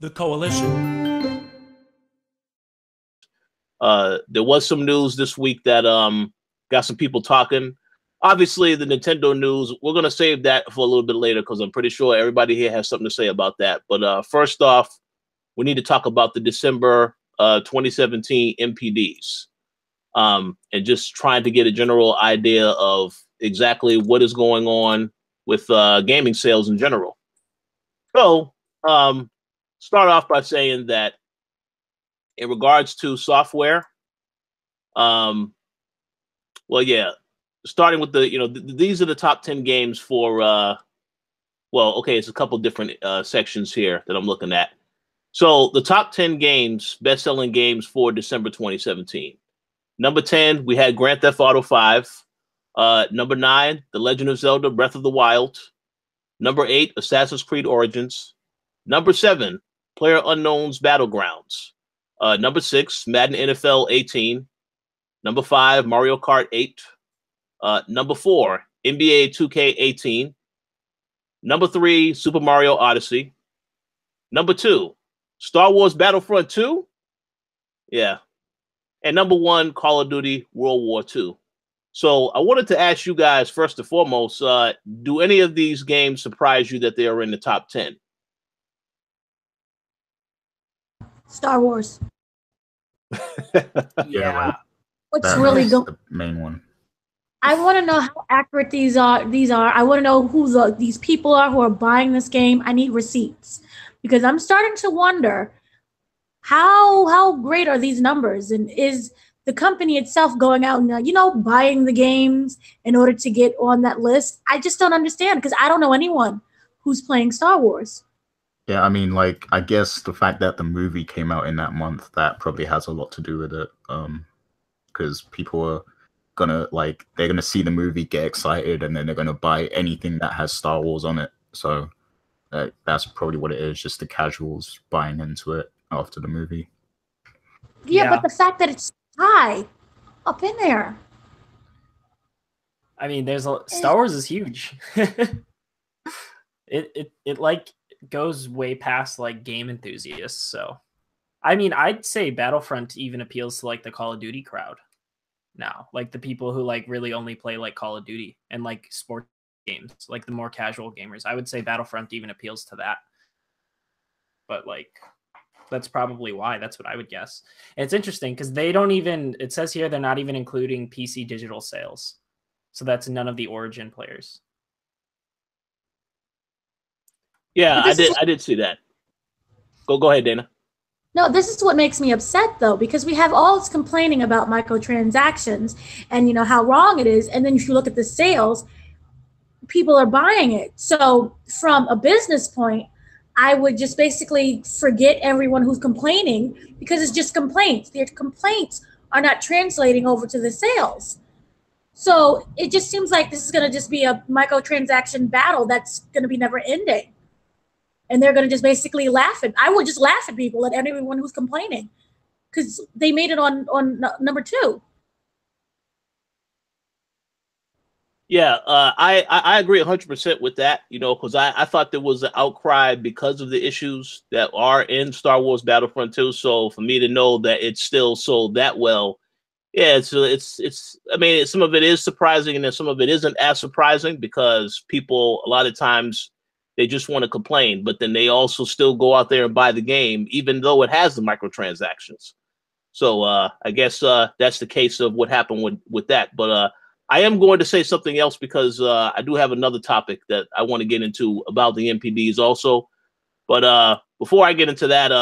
The Koalition. There was some news this week that got some people talking. Obviously, the Nintendo news, we're going to save that for a little bit later because I'm pretty sure everybody here has something to say about that. But first off, we need to talk about the December 2017 NPDs and just trying to get a general idea of exactly what is going on with gaming sales in general. So, start off by saying that in regards to software, well, yeah, starting with the, these are the top 10 games for, well, okay, it's a couple different sections here that I'm looking at. So the top 10 games, best-selling games for December 2017. Number 10, we had Grand Theft Auto 5. Number 9, The Legend of Zelda Breath of the Wild. Number 8, Assassin's Creed Origins. Number 7, PlayerUnknown's Battlegrounds. Number 6, Madden NFL 18. Number 5, Mario Kart 8. Number 4, NBA 2K 18. Number 3, Super Mario Odyssey. Number 2, Star Wars Battlefront 2. Yeah. And number 1, Call of Duty World War II. So I wanted to ask you guys, first and foremost, do any of these games surprise you that they are in the top 10? Star Wars. Yeah. What's really going? The main one. I want to know how accurate these are. I want to know who these people are who are buying this game. I need receipts because I'm starting to wonder how great are these numbers, and is the company itself going out and buying the games in order to get on that list? I just don't understand because I don't know anyone who's playing Star Wars. Yeah, I mean, like, I guess the fact that the movie came out in that month, that probably has a lot to do with it. Because people are they're gonna see the movie, get excited, and then they're gonna buy anything that has Star Wars on it. So that's probably what it is, just the casuals buying into it after the movie. Yeah, but the fact that it's high up in there. I mean, Star Wars is huge. It like goes way past like game enthusiasts. So, I mean, I'd say Battlefront even appeals to like the Call of Duty crowd now, like the people who like really only play like Call of Duty and like sports games, like the more casual gamers. I would say Battlefront even appeals to that. But like, that's probably why. That's what I would guess. And it's interesting because they don't even, it says here they're not even including PC digital sales. So that's none of the Origin players. Yeah, I did see that. Go ahead, Dana. No, this is what makes me upset, though, because we have all this complaining about microtransactions and, how wrong it is. And then if you look at the sales, people are buying it. So from a business point, I would just basically forget everyone who's complaining because it's just complaints. Their complaints are not translating over to the sales. So it just seems like this is going to just be a microtransaction battle that's going to be never ending. And they're going to just basically laugh at. I would just laugh at people, at everyone who's complaining, because they made it on number 2. Yeah, I agree 100% with that. Because I thought there was an outcry because of the issues that are in Star Wars Battlefront 2. So for me to know that it's still sold that well, yeah, it's. I mean, some of it is surprising, and then some of it isn't as surprising because people a lot of times, they just want to complain, but then they also still go out there and buy the game, even though it has the microtransactions. So I guess that's the case of what happened with that. But I am going to say something else because I do have another topic that I want to get into about the NPDs also. But before I get into that,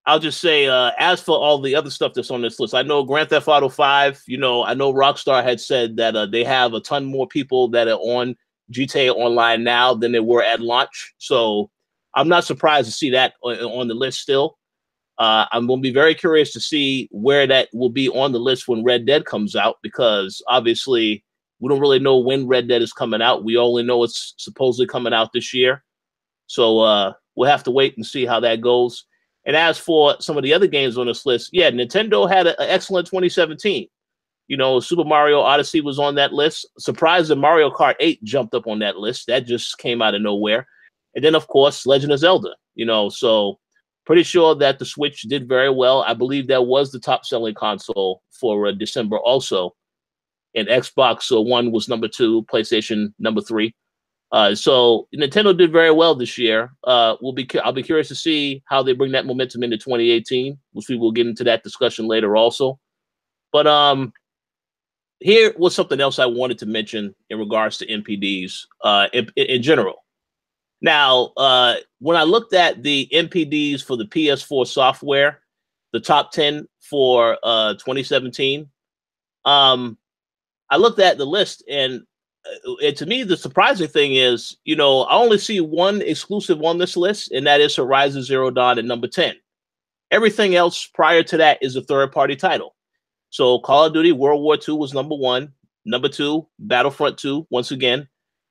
I'll just say, as for all the other stuff that's on this list, I know Grand Theft Auto 5, I know Rockstar had said that they have a ton more people that are on GTA Online now than they were at launch. So I'm not surprised to see that on the list still. I'm going to be very curious to see where that will be on the list when Red Dead comes out, because obviously we don't really know when Red Dead is coming out. We only know it's supposedly coming out this year. So we'll have to wait and see how that goes. And as for some of the other games on this list, yeah, Nintendo had an excellent 2017. Super Mario Odyssey was on that list. Surprised that Mario Kart 8 jumped up on that list. That just came out of nowhere. And then, of course, Legend of Zelda. So Pretty sure that the Switch did very well. I believe that was the top selling console for December also. And Xbox One was number 2, PlayStation number 3. So Nintendo did very well this year. I'll be curious to see how they bring that momentum into 2018, which we will get into that discussion later also. But here was something else I wanted to mention in regards to NPDs in general. Now, when I looked at the NPDs for the PS4 software, the top 10 for 2017, I looked at the list, and to me, the surprising thing is, I only see one exclusive on this list, and that is Horizon Zero Dawn at number 10. Everything else prior to that is a third-party title. So Call of Duty World War II was number 1. Number 2, Battlefront 2, once again.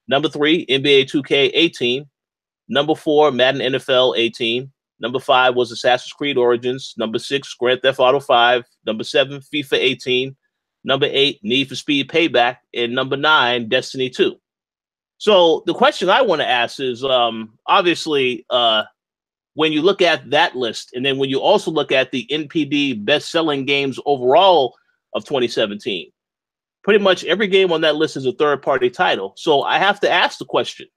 Number 3, NBA 2K18. Number 4, Madden NFL 18. Number 5 was Assassin's Creed Origins. Number 6, Grand Theft Auto 5. Number 7, FIFA 18. Number 8, Need for Speed Payback. And number 9, Destiny 2. So the question I want to ask is, obviously, when you look at that list, and then when you also look at the NPD best-selling games overall of 2017, pretty much every game on that list is a third-party title. So I have to ask the question,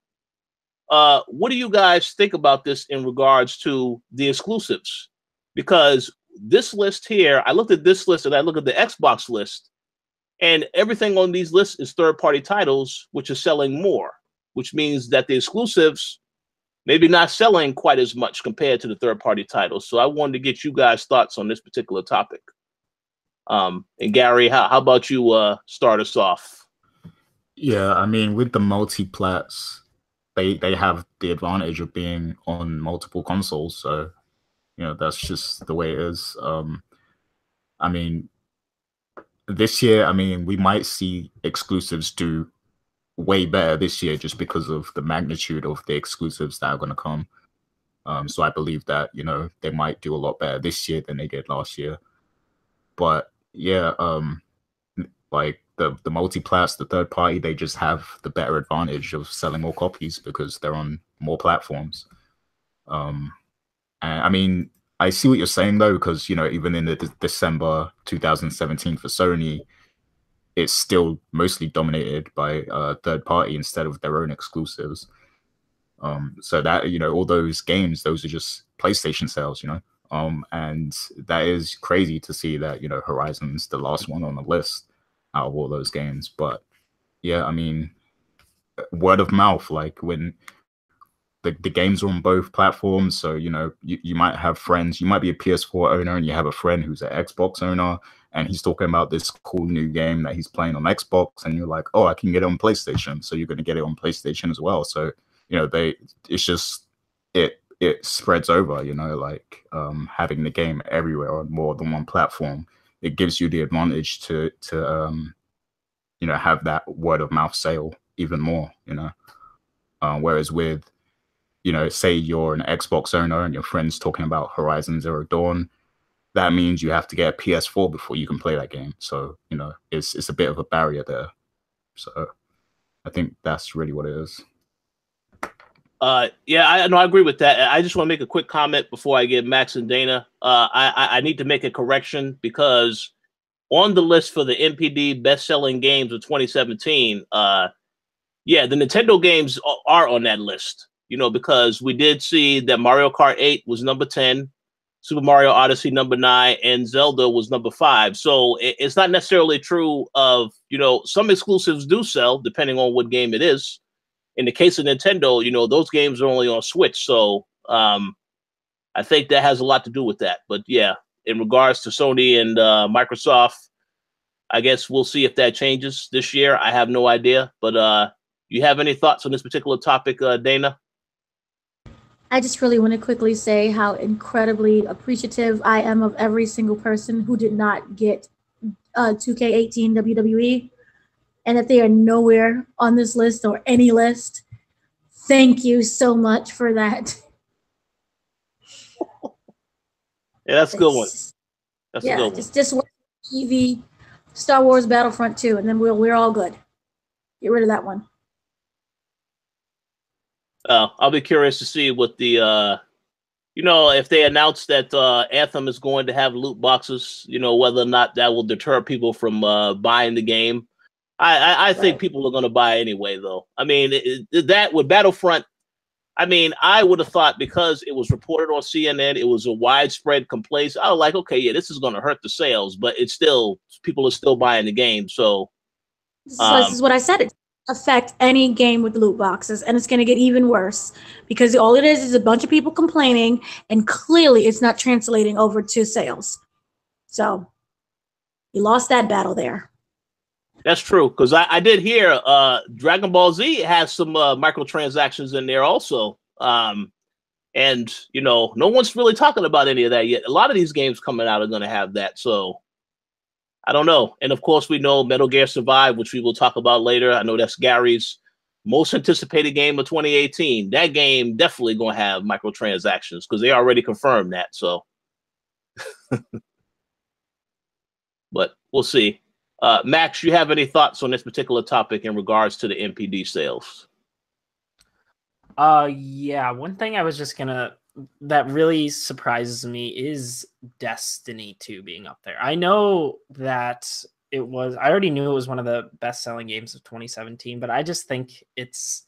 what do you guys think about this in regards to the exclusives? Because this list here, I looked at this list and I look at the Xbox list, and everything on these lists is third-party titles, which are selling more, which means that the exclusives maybe not selling quite as much compared to the third-party titles. So I wanted to get you guys' thoughts on this particular topic. And Gary, how about you start us off? Yeah, I mean, with the multi-plats, they have the advantage of being on multiple consoles. So, that's just the way it is. I mean, this year, we might see exclusives do way better this year just because of the magnitude of the exclusives that are going to come. So I believe that, they might do a lot better this year than they did last year. But yeah, like the multi-plats, the third party, they just have the better advantage of selling more copies because they're on more platforms. And I see what you're saying though, because, even in the December 2017 for Sony, it's still mostly dominated by third party instead of their own exclusives. So that, all those games, those are just PlayStation sales, and that is crazy to see that, Horizon's the last one on the list out of all those games. But yeah, word of mouth, like when the games are on both platforms. So, you might have friends, you might be a PS4 owner and you have a friend who's an Xbox owner and he's talking about this cool new game that he's playing on Xbox, and you're like, oh, I can get it on PlayStation. So you're going to get it on PlayStation as well. So, it's just, it spreads over, like having the game everywhere on more than one platform. It gives you the advantage to have that word of mouth sale even more, whereas with, say you're an Xbox owner and your friend's talking about Horizon Zero Dawn, that means you have to get a PS4 before you can play that game. So, it's a bit of a barrier there. So I think that's really what it is. Yeah, I agree with that. I just want to make a quick comment before I get Max and Dana. I need to make a correction because on the list for the NPD best-selling games of 2017, yeah, the Nintendo games are on that list, because we did see that Mario Kart 8 was number 10, Super Mario Odyssey number 9, and Zelda was number 5. So it's not necessarily true of, some exclusives do sell depending on what game it is. In the case of Nintendo, those games are only on Switch. So I think that has a lot to do with that. But yeah, in regards to Sony and Microsoft, I guess we'll see if that changes this year. I have no idea. But you have any thoughts on this particular topic, Dana? I just really want to quickly say how incredibly appreciative I am of every single person who did not get 2K18 WWE, and that they are nowhere on this list or any list. Thank you so much for that. Yeah, that's a good one. That's a good one. Just watch TV, Star Wars Battlefront 2, and then we're all good. Get rid of that one. I'll be curious to see what the you know, if they announce that Anthem is going to have loot boxes, you know, whether or not that will deter people from buying the game. I think people are going to buy anyway, though. I mean, that with Battlefront, I mean, I would have thought because it was reported on CNN, it was a widespread complaint. I was like, okay, yeah, this is going to hurt the sales, but it's still, people are still buying the game. So this is what I said. It affect any game with loot boxes, and it's going to get even worse because all it is a bunch of people complaining, and clearly it's not translating over to sales. So you lost that battle there. That's true, because I did hear Dragon Ball Z has some microtransactions in there also. And, you know, no one's really talking about any of that yet. A lot of these games coming out are going to have that. So I don't know. And, of course, we know Metal Gear Survive, which we will talk about later. I know that's Gary's most anticipated game of 2018. That game definitely going to have microtransactions because they already confirmed that. So, but we'll see. Max, you have any thoughts on this particular topic in regards to the NPD sales? Yeah, one thing I was just that really surprises me is Destiny 2 being up there. I know that I already knew it was one of the best-selling games of 2017, but I just think it's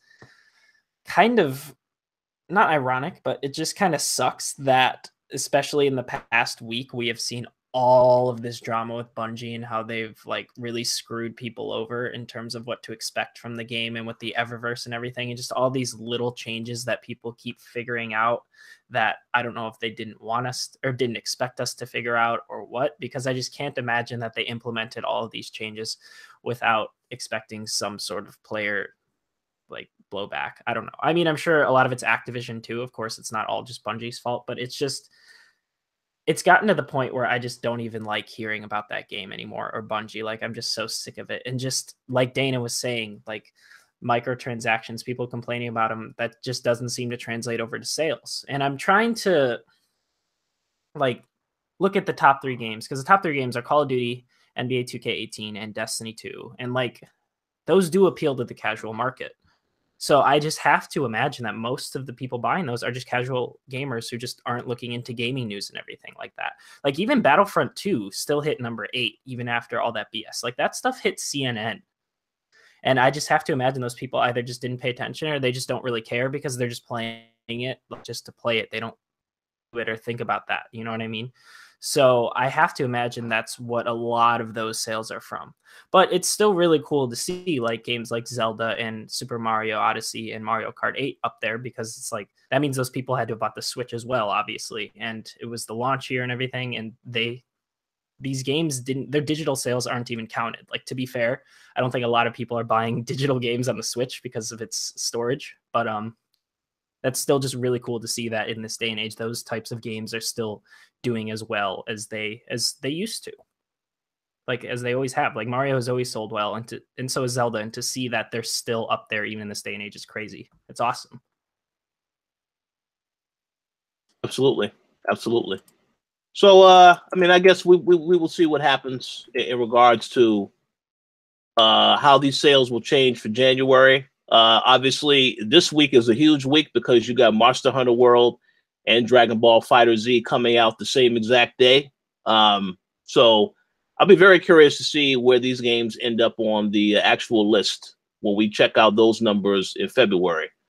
kind of not ironic, but it just kind of sucks that, especially in the past week, we have seen all of this drama with Bungie and how they've like really screwed people over in terms of what to expect from the game and with the Eververse and everything, and just all these little changes that people keep figuring out that I don't know if they didn't want us or didn't expect us to figure out or what, because I just can't imagine that they implemented all of these changes without expecting some sort of player like blowback. I don't know. I mean, I'm sure a lot of it's Activision too. Of course, it's not all just Bungie's fault, but it's gotten to the point where I just don't even like hearing about that game anymore, or Bungie. Like, I'm just so sick of it. And just like Dana was saying, like microtransactions, people complaining about them, that just doesn't seem to translate over to sales. And I'm trying to like look at the top 3 games, because the top 3 games are Call of Duty, NBA 2K18, and Destiny 2. And like, those do appeal to the casual market. So I just have to imagine that most of the people buying those are just casual gamers who just aren't looking into gaming news and everything like that. Like even Battlefront 2 still hit number 8, even after all that BS. Like that stuff hit CNN. And I just have to imagine those people either just didn't pay attention or they just don't really care because they're just playing it just to play it. They don't do it or think about that. You know what I mean? So I have to imagine that's what a lot of those sales are from. But it's still really cool to see like games like Zelda and Super Mario Odyssey and Mario Kart 8 up there, because it's like that means those people had to have bought the Switch as well, obviously. And it was the launch year and everything. And these games their digital sales aren't even counted. Like, to be fair, I don't think a lot of people are buying digital games on the Switch because of its storage. But that's still just really cool to see that in this day and age, those types of games are still doing as well as they used to, like as they always have. Like Mario has always sold well, and so is Zelda, and to see that they're still up there even in this day and age is crazy. It's awesome. Absolutely. So I mean, I guess we will see what happens in regards to how these sales will change for January. Obviously, this week is a huge week because you got Monster Hunter World and Dragon Ball FighterZ coming out the same exact day. So I'll be very curious to see where these games end up on the actual list when we check out those numbers in February.